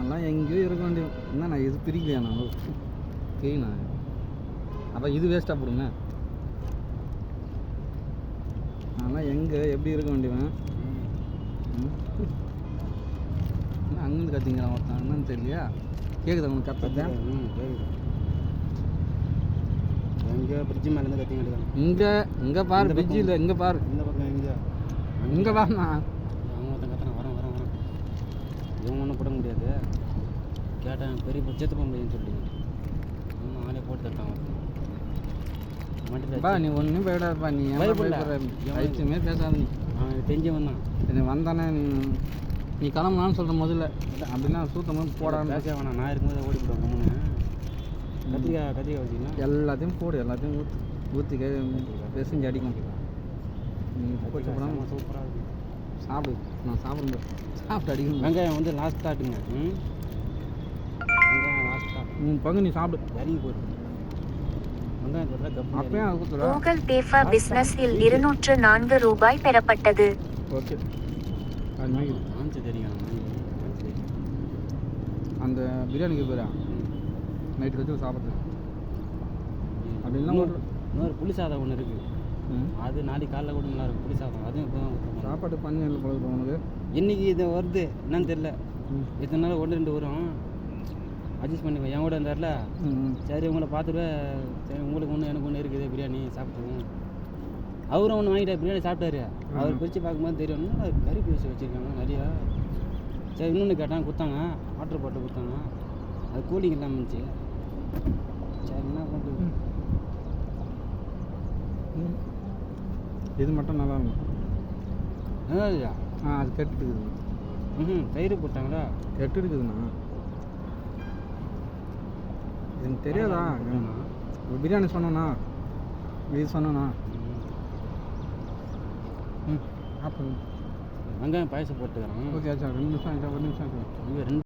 நான்லாம் எங்கேயோ இருக்க வேண்டியது என்ன நான் இது பிரிக்கலையா நான் கேண்ணா அப்போ இது வேஸ்ட்டாக போடுங்க. நான்லாம் எங்கே எப்படி இருக்க வேண்டியவன் அங்கேருந்து கத்திங்கிறான் ஒருத்தன் என்னன்னு தெரியலையா? கேட்குதா உனக்கு கத்தத்தை? எங்கே பிரிட்ஜு மேலேருந்து கத்திங்க இங்கே பாரு பிரிட்ஜு இல்லை இங்கே பாரு இந்த பக்கம் இங்கே பாருண்ணா. அவங்க ஒருத்தன் கத்துறான் வரேன் இவங்க ஒன்றும் போட முடியாது. கேட்டேன் பெரிய பட்சத்து போக முடியும்னு சொல்லிங்க இன்னும் ஆளே போட்டு தட்டான் பா நீ ஒன்றும் போயிடாதப்பா. நீ பைத்தியமே பேசாத. நீ அவன் தெரிஞ்சு வந்தான் எனக்கு வந்தானே நீ கிளம்புனான்னு சொல்கிற முதல்ல அப்படின்னா சூத்தமாக போடான்னு பேச வேணாம். நான் இருக்கும்போது ஓடி போடுவேன் கம்முன்னு. கத்திரிக்காய் வச்சிங்கன்னா எல்லாத்தையும் போடு எல்லாத்தையும் ஊற்றி பெசஞ்சு அடிக்கும். போச்சு போடாமல் சூப்பராக இருக்கும். சாப்பிடு. நான் சாப்பிடுங்க சாப்பிட்டு அடிக்கணும். வெங்காயம் வந்து லாஸ்ட் தாட்டுங்க. வெங்காயம் லாஸ்ட்டாக பங்கு நீ சாப்பிடு. இறங்கி போயிடும் வெங்காயம் போட்டால் கப்பு அப்பயே அது கொடுத்துருவா. கூகுள் பேஃபா பிசினஸில் 204 ரூபாய் பெறப்பட்டது. ஓகே அது மாதிரி ஆஞ்சு தெரியும் அந்த பிரியாணிக்கு போயிடா நைட்டு வச்சு சாப்பிட்றது. அப்படி இல்லாமல் இன்னொரு புளி சாதம் ஒன்று இருக்குது. அது நாளைக்கு காலைல கூட நல்லா இருக்கும். புளி சாதம் அதுவும் இப்போ தான் சாப்பாடு பண்ணி என்ன பழகுது உனக்கு? இன்றைக்கி இது வருது என்னன்னு தெரில. இத்தனை நாள் 1-2 வரும் அட்ஜஸ்ட் பண்ணிப்பேன். என் கூட இருந்தார்ல சரி உங்களை பார்த்துட்டு சரி உங்களுக்கு ஒன்று எனக்கு ஒன்று இருக்குது பிரியாணி சாப்பிட்டுருவோம். அவரும் ஒன்று வாங்கிட்டார் பிரியாணி சாப்பிட்டாரு. அவர் பிரித்து பார்க்கும்போது தெரியும் கறி பீஸ் வச்சுருக்காங்க நிறையா. சரி இன்னொன்று கேட்டாங்க கொடுத்தாங்க வாட்டர் பாட்டில் கொடுத்தாங்க. அது கூலிங் இல்லாமல் இருந்துச்சு. சரி என்ன பண்ணுறது. இது மட்டும் நல்லா இருக்கும். என்னது அது கெட்டு இருக்குது. தயிர் போட்டாங்களா? கெட்டு இருக்குதுண்ணா. எனக்கு தெரியாதா? பிரியாணி சொன்னோண்ணா இது சொன்னோண்ணா. வெங்காயம் பாயசம் போட்டுக்கிறேன். ஓகே ஆச்சா 2 நிமிஷம் ஆச்சா 1 நிமிஷம் ஆச்சா. 2